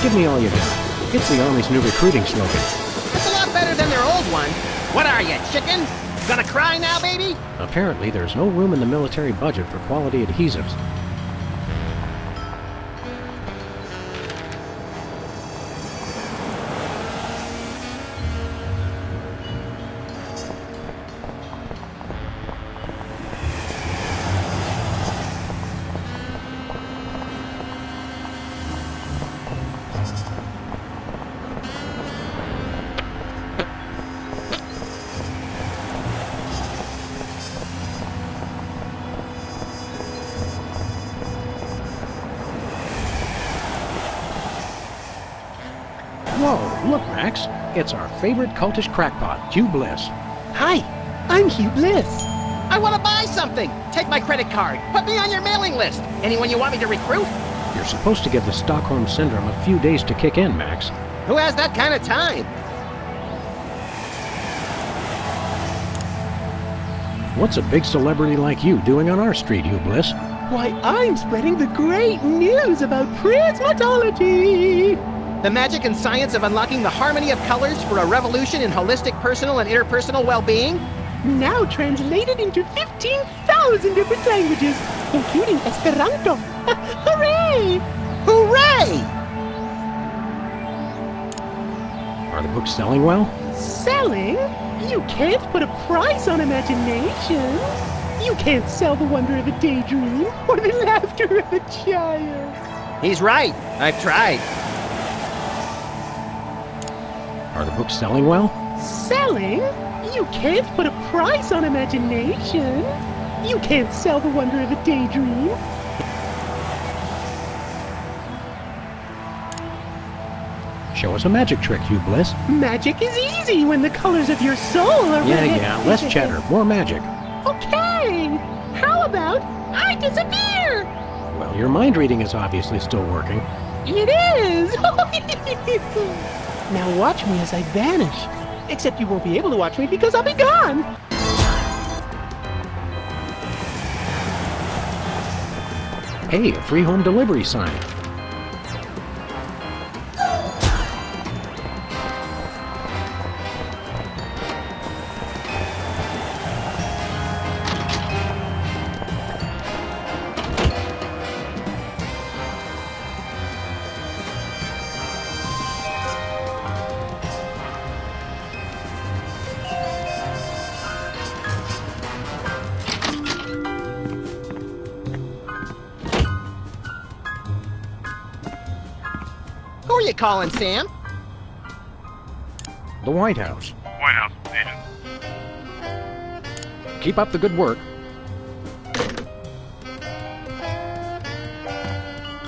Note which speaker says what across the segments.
Speaker 1: Give me all you got. It's the Army's new recruiting slogan.
Speaker 2: It's a lot better than their old one. What are you, chicken? Gonna cry now, baby?
Speaker 1: Apparently, there's no room in the military budget for quality adhesives. Whoa, look, Max. It's our favorite cultish crackpot, Hugh Bliss.
Speaker 3: Hi, I'm Hugh Bliss.
Speaker 2: I want to buy something. Take my credit card. Put me on your mailing list. Anyone you want me to recruit?
Speaker 1: You're supposed to give the Stockholm Syndrome a few days to kick in, Max.
Speaker 2: Who has that kind of time?
Speaker 1: What's a big celebrity like you doing on our street, Hugh Bliss?
Speaker 3: Why, I'm spreading the great news about prismatology.
Speaker 2: The magic and science of unlocking the harmony of colors for a revolution in holistic personal and interpersonal well-being?
Speaker 3: Now translated into 15,000 different languages, including Esperanto. Hooray!
Speaker 2: Hooray!
Speaker 1: Are the books selling well?
Speaker 3: Selling? You can't put a price on imagination. You can't sell the wonder of a daydream or the laughter of a child.
Speaker 2: He's right. I've tried.
Speaker 1: Are the books selling well?
Speaker 3: Selling? You can't put a price on imagination. You can't sell the wonder of a daydream.
Speaker 1: Show us a magic trick, Hugh Bliss.
Speaker 3: Magic is easy when the colors of your soul are
Speaker 1: Yeah, less chatter, more magic.
Speaker 3: Okay, how about I disappear?
Speaker 1: Well, your mind reading is obviously still working.
Speaker 3: It is! Now watch me as I vanish. Except you won't be able to watch me because I'll be gone.
Speaker 1: Hey, a free home delivery sign.
Speaker 2: Who are you calling, Sam?
Speaker 1: The White House.
Speaker 4: White House, agent.
Speaker 1: Keep up the good work.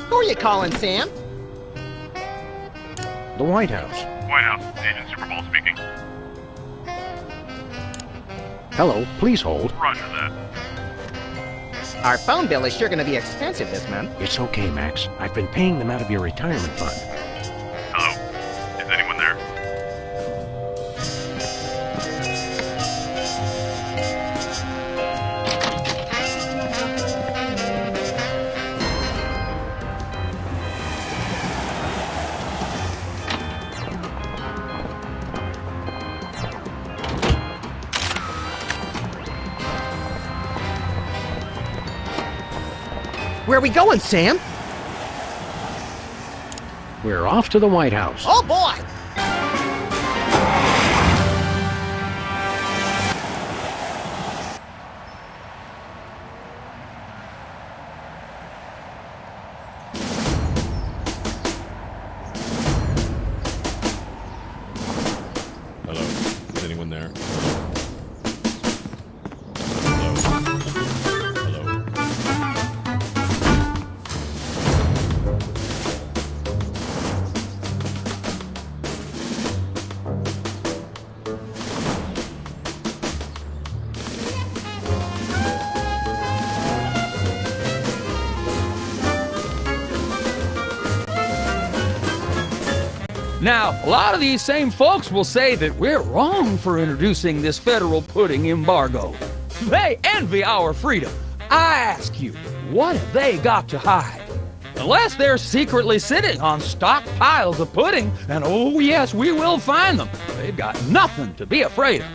Speaker 2: Who are you calling, Sam?
Speaker 1: The White House.
Speaker 4: White House, agent Super Bowl speaking.
Speaker 1: Hello, please hold.
Speaker 4: Roger that.
Speaker 2: Our phone bill is sure going to be expensive this month.
Speaker 1: It's okay, Max. I've been paying them out of your retirement fund.
Speaker 4: Hello? Is anyone there?
Speaker 2: Where are we going, Sam?
Speaker 1: We're off to the White House.
Speaker 2: Oh, boy!
Speaker 5: Hello? Is anyone there? Hello?
Speaker 6: Now, a lot of these same folks will say that we're wrong for introducing this federal pudding embargo. They envy our freedom. I ask you, what have they got to hide? Unless they're secretly sitting on stockpiles of pudding, and oh yes, we will find them. They've got nothing to be afraid of.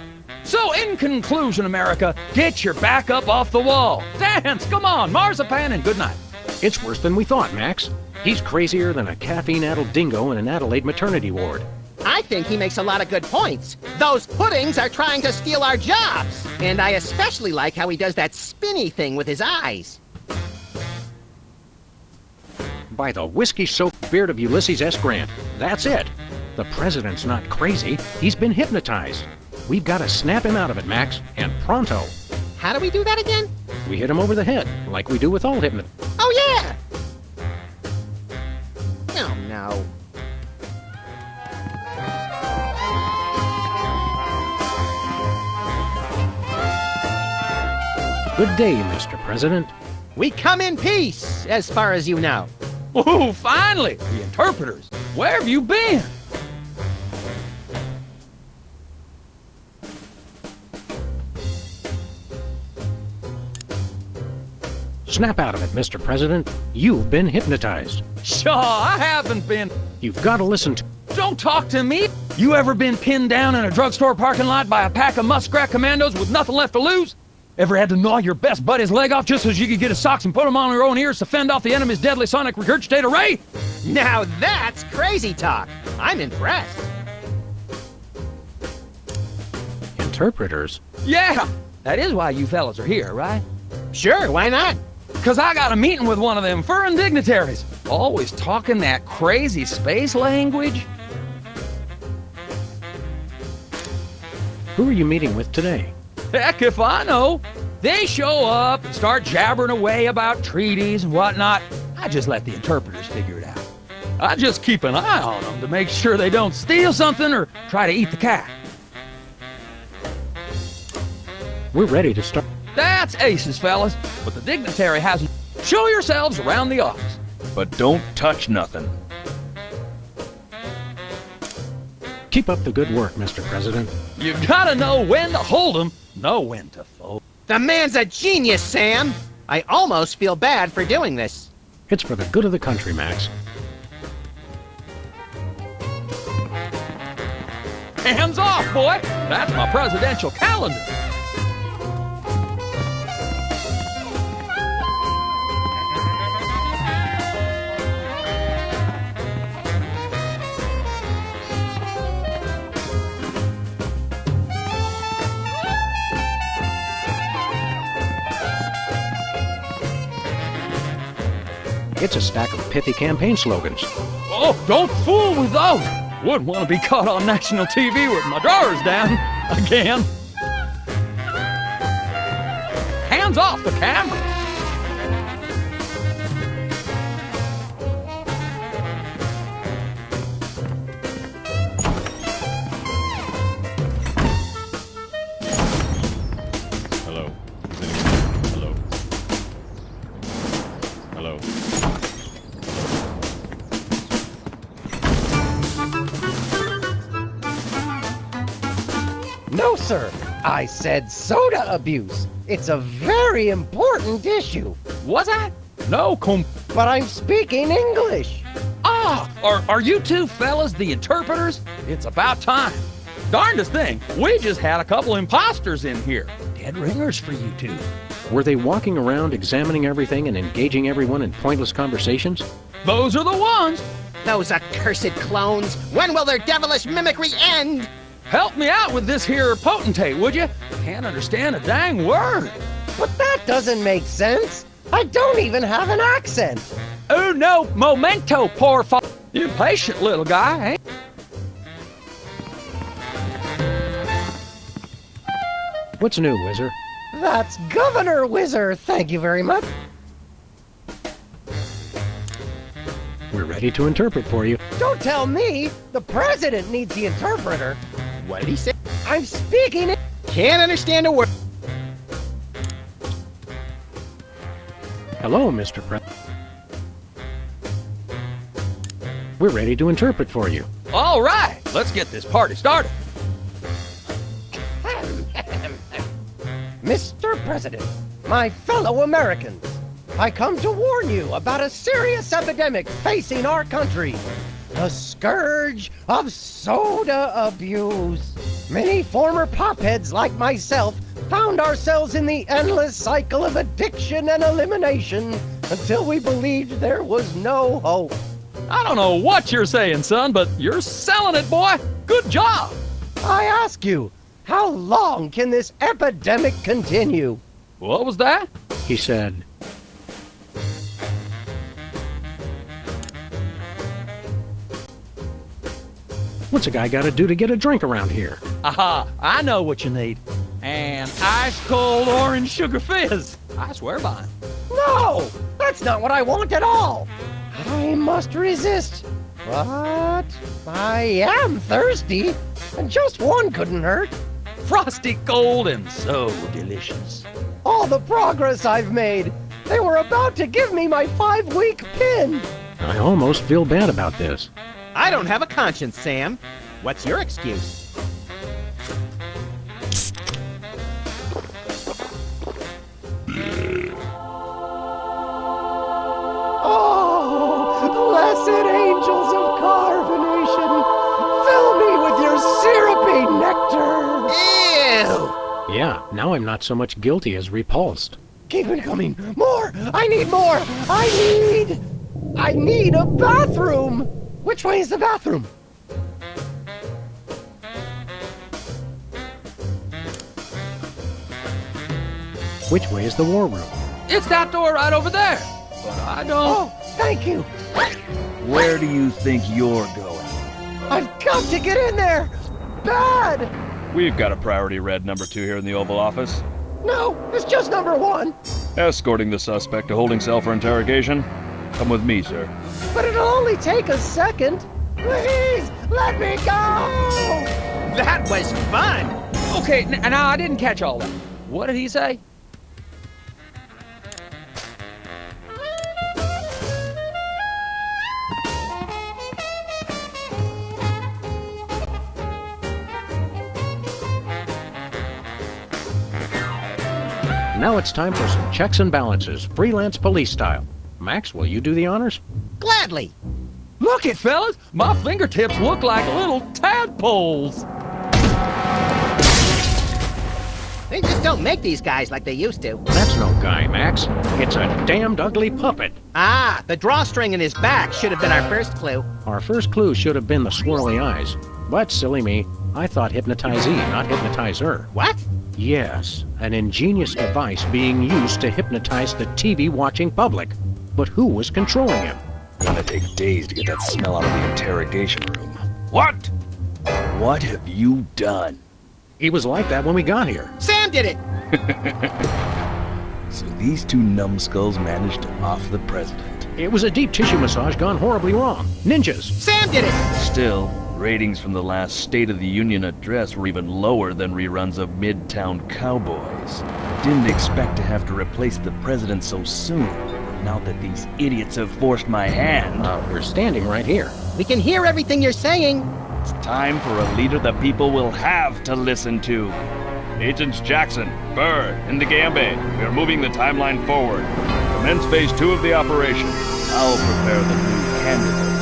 Speaker 6: So in conclusion, America, get your back up off the wall. Dance, come on, marzipan, and good night.
Speaker 1: It's worse than we thought, Max. He's crazier than a caffeine-addled dingo in an Adelaide maternity ward.
Speaker 2: I think he makes a lot of good points. Those puddings are trying to steal our jobs. And I especially like how he does that spinny thing with his eyes.
Speaker 1: By the whiskey-soaked beard of Ulysses S. Grant, that's it. The president's not crazy. He's been hypnotized. We've got to snap him out of it, Max, and pronto.
Speaker 2: How do we do that again?
Speaker 1: We hit him over the head, like we do with all hypnotists.
Speaker 2: Oh, yeah! Oh, no.
Speaker 1: Good day, Mr. President.
Speaker 2: We come in peace, as far as you know.
Speaker 6: Ooh, finally, the interpreters. Where have you been?
Speaker 1: Snap out of it, Mr. President. You've been hypnotized.
Speaker 6: Sure, I haven't been.
Speaker 1: You've got to listen to...
Speaker 6: Don't talk to me. You ever been pinned down in a drugstore parking lot by a pack of muskrat commandos with nothing left to lose? Ever had to gnaw your best buddy's leg off just so you could get his socks and put them on your own ears to fend off the enemy's deadly sonic regurgitator ray?
Speaker 2: Now that's crazy talk. I'm impressed.
Speaker 1: Interpreters?
Speaker 6: Yeah, that is why you fellas are here, right?
Speaker 2: Sure, why not?
Speaker 6: 'Cause I got a meeting with one of them foreign dignitaries. Always talking that crazy space language.
Speaker 1: Who are you meeting with today?
Speaker 6: Heck if I know. They show up and start jabbering away about treaties and whatnot. I just let the interpreters figure it out. I just keep an eye on them to make sure they don't steal something or try to eat the cat.
Speaker 1: We're ready to start.
Speaker 6: That's aces, fellas. But the dignitary hasn't. Show yourselves around the office.
Speaker 5: But don't touch nothing.
Speaker 1: Keep up the good work, Mr. President.
Speaker 6: You gotta know when to hold 'em, know when to fold.
Speaker 2: The man's a genius, Sam. I almost feel bad for doing this.
Speaker 1: It's for the good of the country, Max.
Speaker 6: Hands off, boy! That's my presidential calendar.
Speaker 1: It's a stack of pithy campaign slogans.
Speaker 6: Oh, don't fool with those! Wouldn't want to be caught on national TV with my drawers down again. Hands off the camera!
Speaker 5: Hello. Is anyone there? Hello. Hello.
Speaker 7: No, sir. I said soda abuse. It's a very important issue.
Speaker 6: Was I? No,
Speaker 7: But I'm speaking English.
Speaker 6: Ah, are you two fellas the interpreters? It's about time. Darndest thing, we just had a couple imposters in here. Dead ringers for you two.
Speaker 1: Were they walking around examining everything and engaging everyone in pointless conversations?
Speaker 6: Those are the ones.
Speaker 2: Those accursed clones. When will their devilish mimicry end?
Speaker 6: Help me out with this here potentate, would you? Can't understand a dang word.
Speaker 7: But that doesn't make sense. I don't even have an accent.
Speaker 6: Oh no, momento, por favor. You patient little guy, eh?
Speaker 1: What's new, Whizzer?
Speaker 7: That's Governor Whizzer, thank you very much.
Speaker 1: We're ready to interpret for you.
Speaker 7: Don't tell me. The president needs the interpreter.
Speaker 2: What did he say?
Speaker 7: I'm speaking it.
Speaker 2: Can't understand a word.
Speaker 1: Hello, Mr. President. We're ready to interpret for you.
Speaker 6: All right, let's get this party started.
Speaker 7: Mr. President, my fellow Americans, I come to warn you about a serious epidemic facing our country. The scourge of soda abuse. Many former popheads like myself found ourselves in the endless cycle of addiction and elimination until we believed there was no hope.
Speaker 6: I don't know what you're saying, son, but you're selling it, boy. Good job.
Speaker 7: I ask you, how long can this epidemic continue?
Speaker 6: What was that?
Speaker 1: He said, "What's a guy got to do to get a drink around here?"
Speaker 6: Aha, I know what you need. An ice-cold orange sugar fizz. I swear by him.
Speaker 7: No, that's not what I want at all. I must resist. But I am thirsty, and just one couldn't hurt.
Speaker 6: Frosty cold and so delicious.
Speaker 7: All the progress I've made. They were about to give me my 5-week pin.
Speaker 1: I almost feel bad about this.
Speaker 2: I don't have a conscience, Sam. What's your excuse?
Speaker 7: Oh, blessed angels of carbonation, fill me with your syrupy nectar.
Speaker 2: Ew!
Speaker 1: Yeah, now I'm not so much guilty as repulsed.
Speaker 7: Keep it coming. More. I need more. I need a bathroom. Which way is the bathroom?
Speaker 1: Which way is the war room?
Speaker 6: It's that door right over there. But I don't...
Speaker 7: Oh, thank you.
Speaker 5: Where do you think you're going?
Speaker 7: I've got to get in there. Bad.
Speaker 5: We've got a priority red number 2 here in the Oval Office.
Speaker 7: No, it's just number 1.
Speaker 5: Escorting the suspect to holding cell for interrogation. Come with me, sir.
Speaker 7: But it'll only take a second. Please, let me go.
Speaker 2: That was fun!
Speaker 6: Okay, now I didn't catch all that. What did he say?
Speaker 1: Now it's time for some checks and balances, freelance police style. Max, will you do the honors?
Speaker 2: Gladly!
Speaker 6: Look it, fellas. My fingertips look like little tadpoles.
Speaker 2: They just don't make these guys like they used to.
Speaker 1: That's no guy, Max. It's a damned ugly puppet.
Speaker 2: Ah, the drawstring in his back should have been our first clue.
Speaker 1: Our first clue should have been the swirly eyes. But silly me, I thought hypnotizee, not hypnotizer.
Speaker 2: What?
Speaker 1: Yes, an ingenious device being used to hypnotize the TV-watching public. But who was controlling him?
Speaker 5: Gonna take days to get that smell out of the interrogation room. What? What have you done?
Speaker 1: He was like that when we got here.
Speaker 2: Sam did it!
Speaker 5: So these 2 numbskulls managed to off the president.
Speaker 1: It was a deep tissue massage gone horribly wrong. Ninjas!
Speaker 2: Sam did it!
Speaker 5: Still, ratings from the last State of the Union address were even lower than reruns of Midtown Cowboys. I didn't expect to have to replace the president so soon. Now that these idiots have forced my hand,
Speaker 1: We're standing right here.
Speaker 2: We can hear everything you're saying.
Speaker 5: it's time for a leader the people will have to listen to. Agents Jackson, Burr, and DeGambe, we are moving the timeline forward. Commence phase 2 of the operation. I'll prepare the new candidate.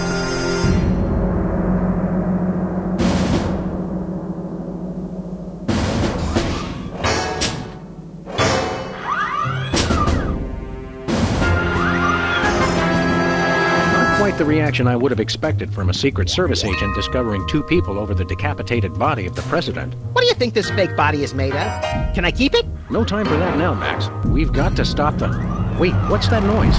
Speaker 1: Quite the reaction I would have expected from a Secret Service agent discovering 2 people over the decapitated body of the president.
Speaker 2: What do you think this fake body is made of? Can I keep it?
Speaker 1: No time for that now, Max. We've got to stop them. Wait, what's that noise?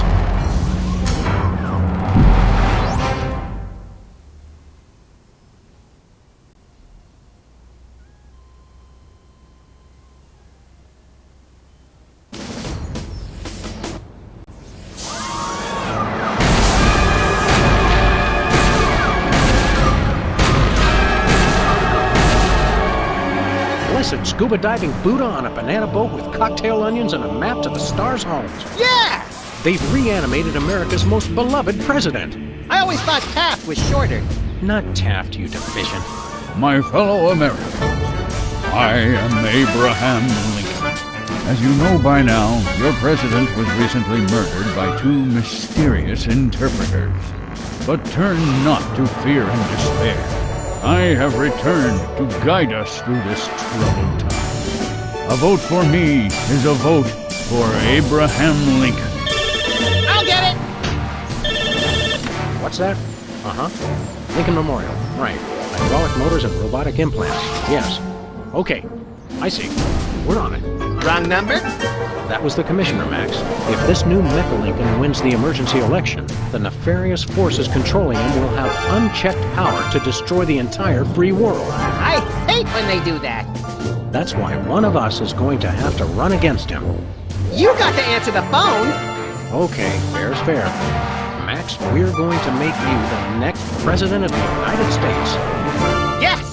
Speaker 1: Blessed scuba diving Buddha on a banana boat with cocktail onions and a map to the stars' homes.
Speaker 2: Yeah!
Speaker 1: They've reanimated America's most beloved president.
Speaker 2: I always thought Taft was shorter.
Speaker 1: Not Taft, you deficient.
Speaker 8: My fellow Americans, I am Abraham Lincoln. As you know by now, your president was recently murdered by two mysterious interpreters. But turn not to fear and despair. I have returned to guide us through this troubled time. A vote for me is a vote for Abraham Lincoln.
Speaker 2: I'll get it!
Speaker 1: What's that? Uh-huh. Lincoln Memorial. Right. Hydraulic motors and robotic implants. Yes. Okay. I see. We're on it.
Speaker 2: Wrong number?
Speaker 1: That was the commissioner, Max. If this new Mecha Lincoln wins the emergency election, the nefarious forces controlling him will have unchecked power to destroy the entire free world.
Speaker 2: I hate when they do that.
Speaker 1: That's why one of us is going to have to run against him.
Speaker 2: You got to answer the phone.
Speaker 1: Okay, fair's fair. Max, we're going to make you the next president of the United States.
Speaker 2: Yes!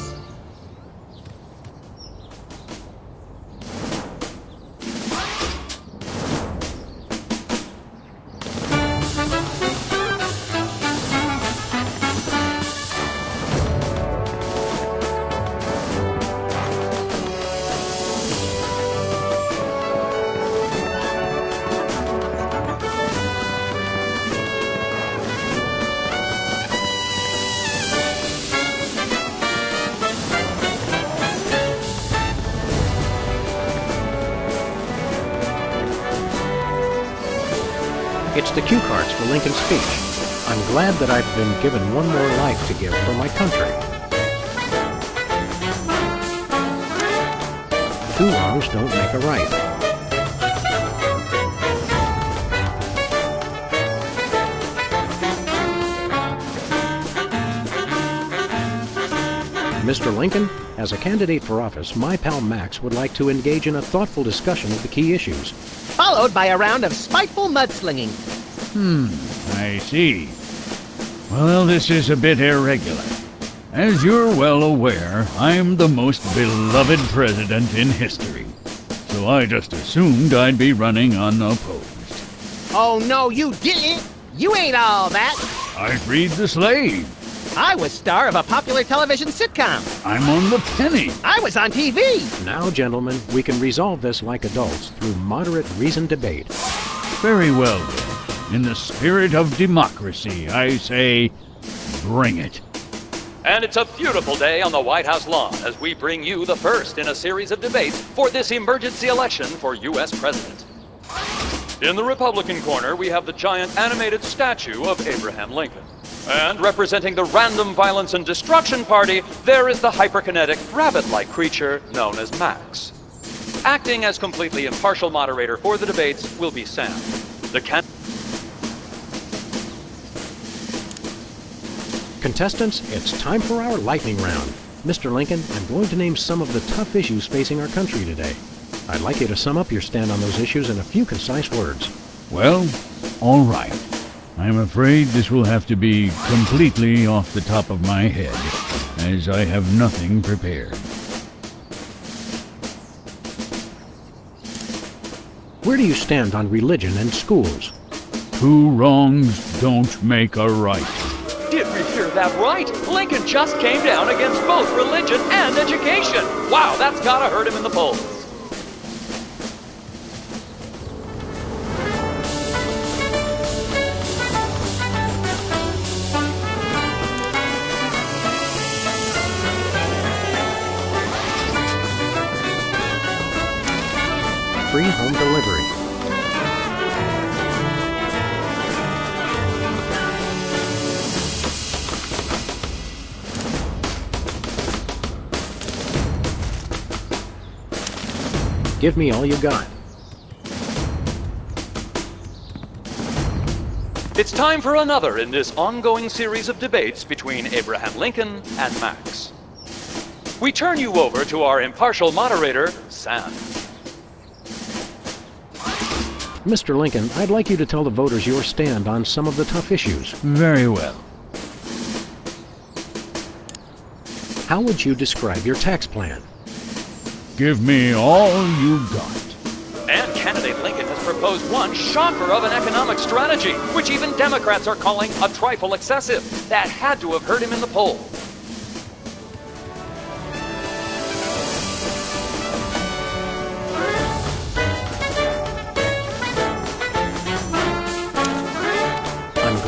Speaker 1: It's the cue cards for Lincoln's speech. I'm glad that I've been given one more life to give for my country. 2 wrongs don't make a right. Mr. Lincoln, as a candidate for office, my pal Max would like to engage in a thoughtful discussion of the key issues.
Speaker 2: Followed by a round of spiteful mudslinging.
Speaker 8: I see. Well, this is a bit irregular. As you're well aware, I'm the most beloved president in history. So I just assumed I'd be running unopposed.
Speaker 2: Oh, no, you didn't. You ain't all that.
Speaker 8: I freed the slave.
Speaker 2: I was star of a popular television sitcom.
Speaker 8: I'm on the penny.
Speaker 2: I was on TV.
Speaker 1: Now, gentlemen, we can resolve this like adults through moderate reasoned debate.
Speaker 8: Very well, then. In the spirit of democracy, I say, bring it.
Speaker 6: And it's a beautiful day on the White House lawn as we bring you the first in a series of debates for this emergency election for U.S. President. In the Republican corner, we have the giant animated statue of Abraham Lincoln. And representing the Random Violence and Destruction Party, there is the hyperkinetic, rabbit-like creature known as Max. Acting as completely impartial moderator for the debates will be Sam.
Speaker 1: Contestants, it's time for our lightning round. Mr. Lincoln, I'm going to name some of the tough issues facing our country today. I'd like you to sum up your stand on those issues in a few concise words.
Speaker 8: Well, all right. I'm afraid this will have to be completely off the top of my head, as I have nothing prepared.
Speaker 1: Where do you stand on religion and schools?
Speaker 8: 2 wrongs don't make a right.
Speaker 6: Did we hear that right? Lincoln just came down against both religion and education. Wow, that's gotta hurt him in the polls.
Speaker 1: Free home delivery. Give me all you got.
Speaker 6: It's time for another in this ongoing series of debates between Abraham Lincoln and Max. We turn you over to our impartial moderator, Sam.
Speaker 1: Mr. Lincoln, I'd like you to tell the voters your stand on some of the tough issues.
Speaker 8: Very well.
Speaker 1: How would you describe your tax plan?
Speaker 8: Give me all you got.
Speaker 6: And candidate Lincoln has proposed one shocker of an economic strategy, which even Democrats are calling a trifle excessive. That had to have hurt him in the poll.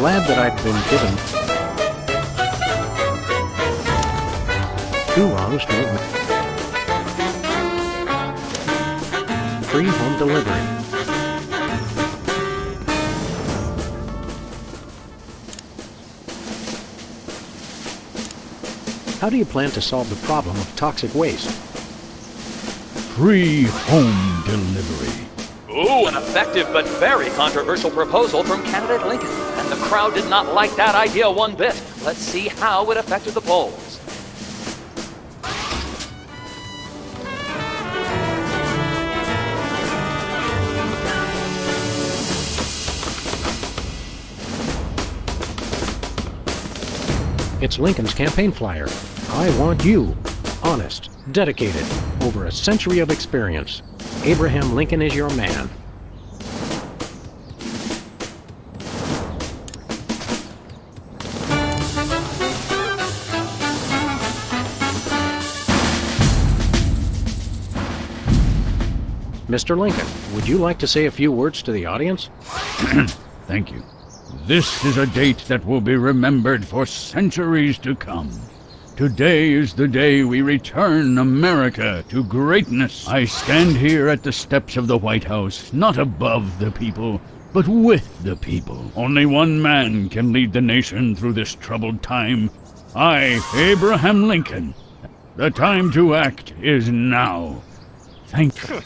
Speaker 1: glad that I've been given 2 wrongs don't make. Free home delivery. How do you plan to solve the problem of toxic waste?
Speaker 8: Free home delivery.
Speaker 6: Ooh, an effective but very controversial proposal from candidate Lincoln. And the crowd did not like that idea one bit. Let's see how it affected the polls.
Speaker 1: It's Lincoln's campaign flyer. I want you. Honest, dedicated, over a century of experience. Abraham Lincoln is your man. Mr. Lincoln, would you like to say a few words to the audience?
Speaker 8: Thank you. This is a date that will be remembered for centuries to come. Today is the day we return America to greatness. I stand here at the steps of the White House, not above the people, but with the people. Only one man can lead the nation through this troubled time. I, Abraham Lincoln. The time to act is now. Thank you.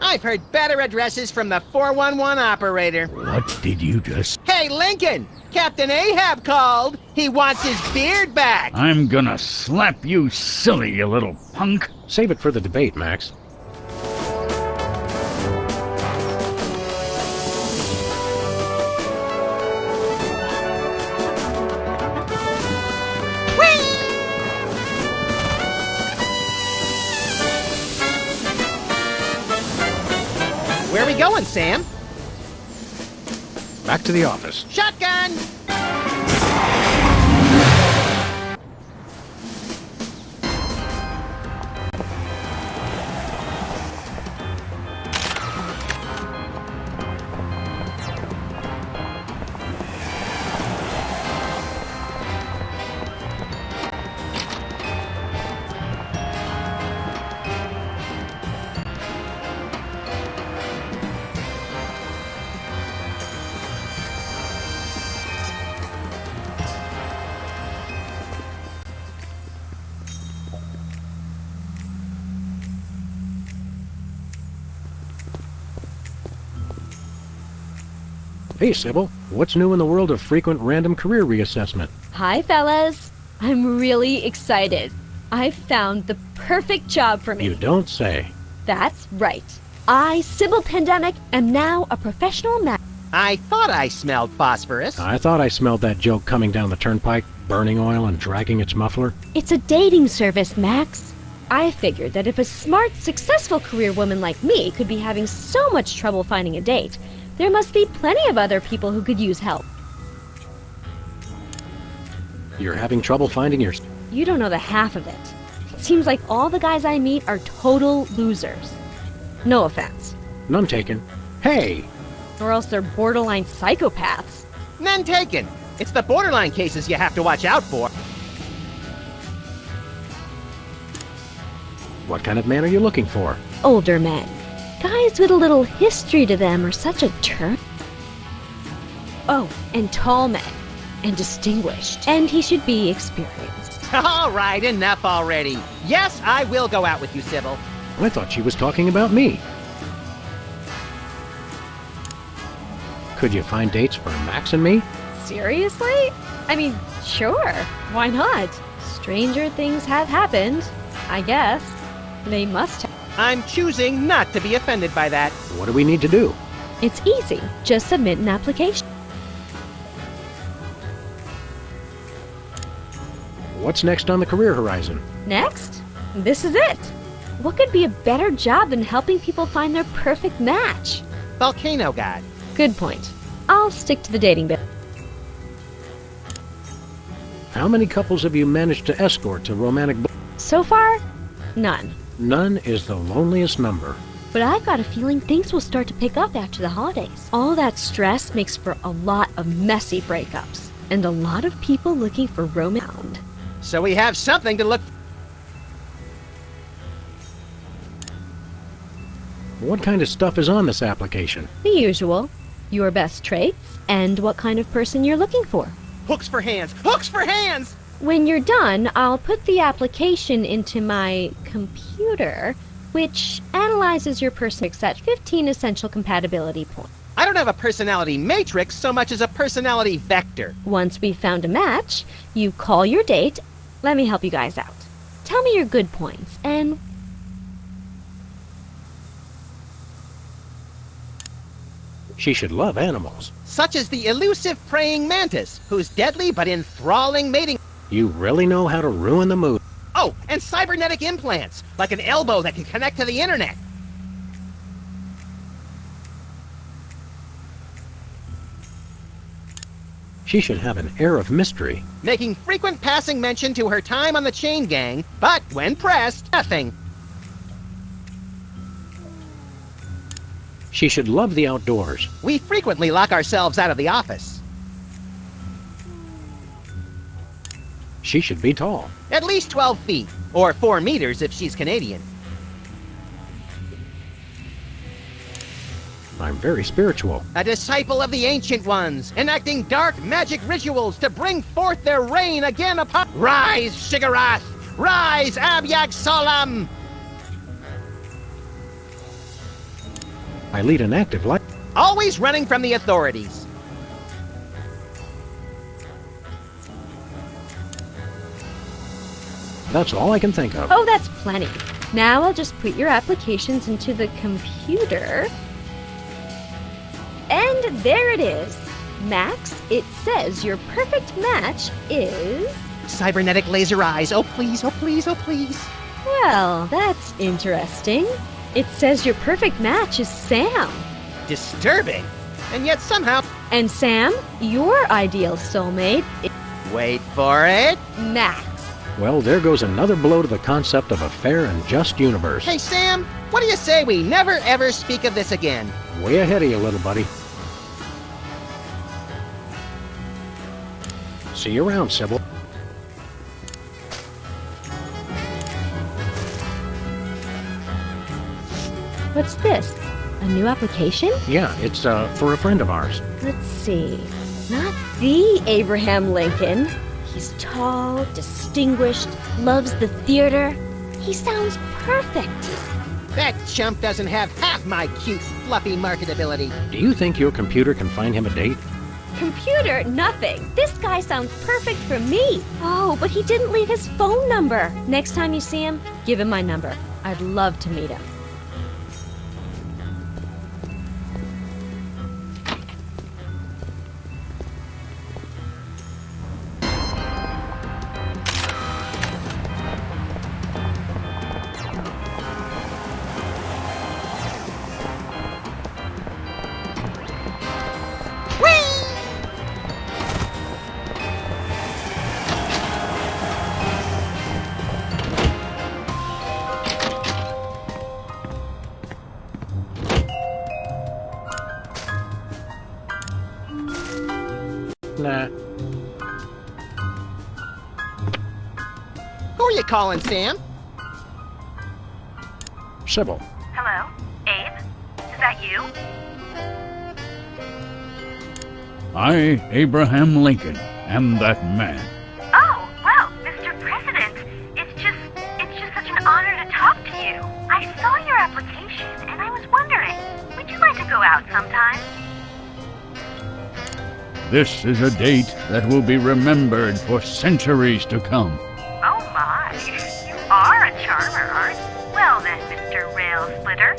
Speaker 2: I've heard better addresses from the 411 operator.
Speaker 8: What did you just...
Speaker 2: Hey, Lincoln! Captain Ahab called! He wants his beard back!
Speaker 8: I'm gonna slap you silly, you little punk.
Speaker 1: Save it for the debate, Max.
Speaker 2: Where are we going, Sam?
Speaker 1: Back to the office.
Speaker 2: Shotgun!
Speaker 1: Hey, Sybil, what's new in the world of frequent random career reassessment?
Speaker 9: Hi, fellas. I'm really excited. I've found the perfect job for me.
Speaker 1: You don't say.
Speaker 9: That's right. I, Sybil Pandemic, am now a professional
Speaker 2: I thought I smelled phosphorus.
Speaker 1: I thought I smelled that joke coming down the turnpike, burning oil and dragging its muffler.
Speaker 9: It's a dating service, Max. I figured that if a smart, successful career woman like me could be having so much trouble finding a date, there must be plenty of other people who could use help.
Speaker 1: You're having trouble finding your...
Speaker 9: You don't know the half of it. It seems like all the guys I meet are total losers. No offense.
Speaker 1: None taken. Hey!
Speaker 9: Or else they're borderline psychopaths.
Speaker 2: None taken. It's the borderline cases you have to watch out for.
Speaker 1: What kind of man are you looking for?
Speaker 9: Older men. Guys with a little history to them are such a turn. Oh, and tall men. And distinguished. And he should be experienced.
Speaker 2: All right, enough already. Yes, I will go out with you, Sybil.
Speaker 1: I thought she was talking about me. Could you find dates for Max and me?
Speaker 9: Seriously? I mean, sure. Why not? Stranger things have happened. I guess. They must have.
Speaker 2: I'm choosing not to be offended by that.
Speaker 1: What do we need to do?
Speaker 9: It's easy. Just submit an application.
Speaker 1: What's next on the career horizon?
Speaker 9: Next? This is it. What could be a better job than helping people find their perfect match?
Speaker 2: Volcano God.
Speaker 9: Good point. I'll stick to the dating bit.
Speaker 1: How many couples have you managed to escort to romantic...
Speaker 9: So far, none.
Speaker 1: None is the loneliest number.
Speaker 9: but I've got a feeling things will start to pick up after the holidays. All that stress makes for a lot of messy breakups, and a lot of people looking for romance.
Speaker 2: So we have something to look.
Speaker 1: What kind of stuff is on this application?
Speaker 9: The usual. Your best traits, and what kind of person you're looking for.
Speaker 2: Hooks for hands! Hooks for hands!
Speaker 9: When you're done, I'll put the application into my computer, which analyzes your personality at 15 essential compatibility points.
Speaker 2: I don't have a personality matrix so much as a personality vector.
Speaker 9: Once we've found a match, you call your date. Let me help you guys out. Tell me your good points, and
Speaker 1: She should love animals.
Speaker 2: Such as the elusive praying mantis, whose deadly but enthralling mating...
Speaker 1: You really know how to ruin the mood.
Speaker 2: Oh, and cybernetic implants, like an elbow that can connect to the internet.
Speaker 1: She should have an air of mystery.
Speaker 2: Making frequent passing mention to her time on the chain gang, but when pressed, nothing.
Speaker 1: She should love the outdoors.
Speaker 2: We frequently lock ourselves out of the office.
Speaker 1: She should be tall.
Speaker 2: At least 12 feet, or 4 meters if she's Canadian.
Speaker 1: I'm very spiritual.
Speaker 2: A disciple of the Ancient Ones, enacting dark magic rituals to bring forth their reign again upon... Rise, Shigarath! Rise, Abyag Solam!
Speaker 1: I lead an active life.
Speaker 2: Always running from the authorities.
Speaker 1: That's all I can think of.
Speaker 9: oh, that's plenty. Now I'll just put your applications into the computer. And there it is. Max, it says your perfect match is...
Speaker 2: Cybernetic laser eyes, oh please, oh please, oh please.
Speaker 9: Well, that's interesting. It says your perfect match is Sam.
Speaker 2: Disturbing. And yet somehow...
Speaker 9: And Sam, your ideal soulmate is
Speaker 2: Wait for it.
Speaker 9: Max.
Speaker 1: Well, there goes another blow to the concept of a fair and just universe.
Speaker 2: Hey Sam, what do you say we never ever speak of this again?
Speaker 1: Way ahead of you, little buddy. See you around, Sybil.
Speaker 9: What's this? A new application?
Speaker 1: Yeah, it's for a friend of ours.
Speaker 9: Let's see. Not the Abraham Lincoln. He's tall, distinguished, loves the theater. He sounds perfect.
Speaker 2: That chump doesn't have half my cute, fluffy marketability.
Speaker 1: Do you think your computer can find him a date?
Speaker 9: Computer, nothing. This guy sounds perfect for me. Oh, but he didn't leave his phone number. Next time you see him, give him my number. I'd love to meet him.
Speaker 1: Nah.
Speaker 2: Who are you calling, Sam?
Speaker 1: Sybil.
Speaker 10: Hello? Abe? Is that you?
Speaker 8: I, Abraham Lincoln, am that man.
Speaker 10: Oh, well, Mr. President, it's just such an honor to talk to you. I saw your application and I was wondering, would you like to go out sometime?
Speaker 8: This is a date that will be remembered for centuries to come.
Speaker 10: Oh my, you are a charmer, aren't you? Well then, Mr. Rail Splitter.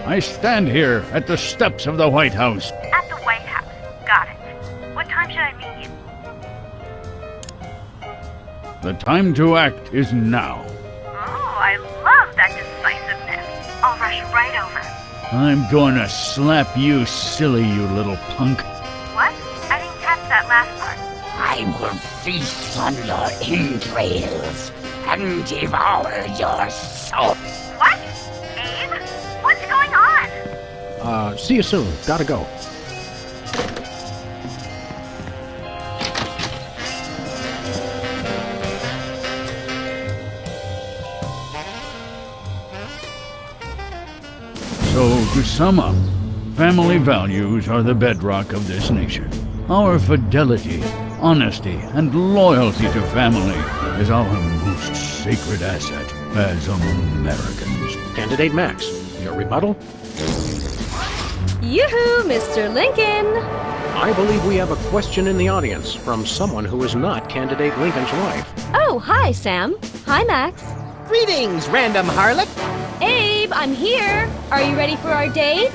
Speaker 8: I stand here at the steps of the White House.
Speaker 10: At the White House. Got it. What time should I meet you?
Speaker 8: The time to act is now.
Speaker 10: Oh, I love that decisiveness. I'll rush right over.
Speaker 8: I'm gonna slap you silly, you little punk.
Speaker 10: What? I didn't catch that last part.
Speaker 11: I will feast on your entrails and devour your soul.
Speaker 10: What? Abe? What's going on?
Speaker 1: See you soon. Gotta go.
Speaker 8: So, to sum up, family values are the bedrock of this nation. Our fidelity, honesty, and loyalty to family is our most sacred asset as Americans.
Speaker 1: Candidate Max, your rebuttal?
Speaker 9: Yoo-hoo, Mr. Lincoln!
Speaker 1: I believe we have a question in the audience from someone who is not Candidate Lincoln's wife.
Speaker 9: Oh, hi, Sam. Hi, Max.
Speaker 2: Greetings, random harlot.
Speaker 9: Abe, I'm here. Are you ready for our date?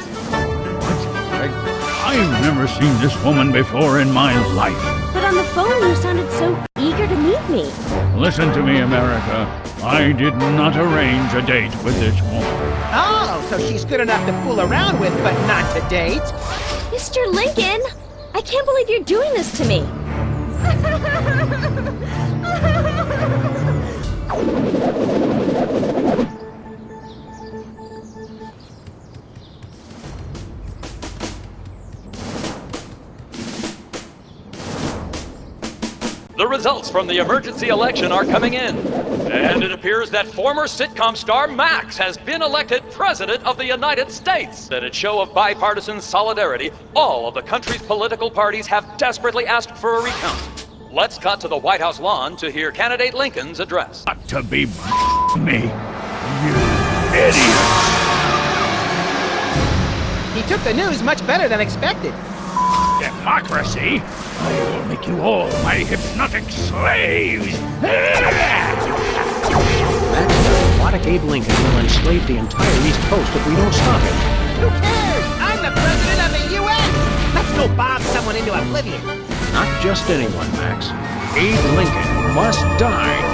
Speaker 8: I've never seen this woman before in my life.
Speaker 9: But on the phone, you sounded so eager to meet me.
Speaker 8: Listen to me, America. I did not arrange a date with this woman.
Speaker 2: Oh, so she's good enough to fool around with, but not to date.
Speaker 9: Mr. Lincoln, I can't believe you're doing this to me.
Speaker 6: The results from the emergency election are coming in. And it appears that former sitcom star Max has been elected President of the United States. In a show of bipartisan solidarity, all of the country's political parties have desperately asked for a recount. Let's cut to the White House lawn to hear Candidate Lincoln's address.
Speaker 8: Got to be me, you idiot!
Speaker 2: He took the news much better than expected.
Speaker 8: Democracy? I will make you all my hypnotic slaves!
Speaker 1: Max says aquatic Abe Lincoln will enslave the entire East Coast if we don't stop him.
Speaker 2: Who cares? I'm the president of the U.S. Let's go bob someone into oblivion.
Speaker 1: Not just anyone, Max. Abe Lincoln must die.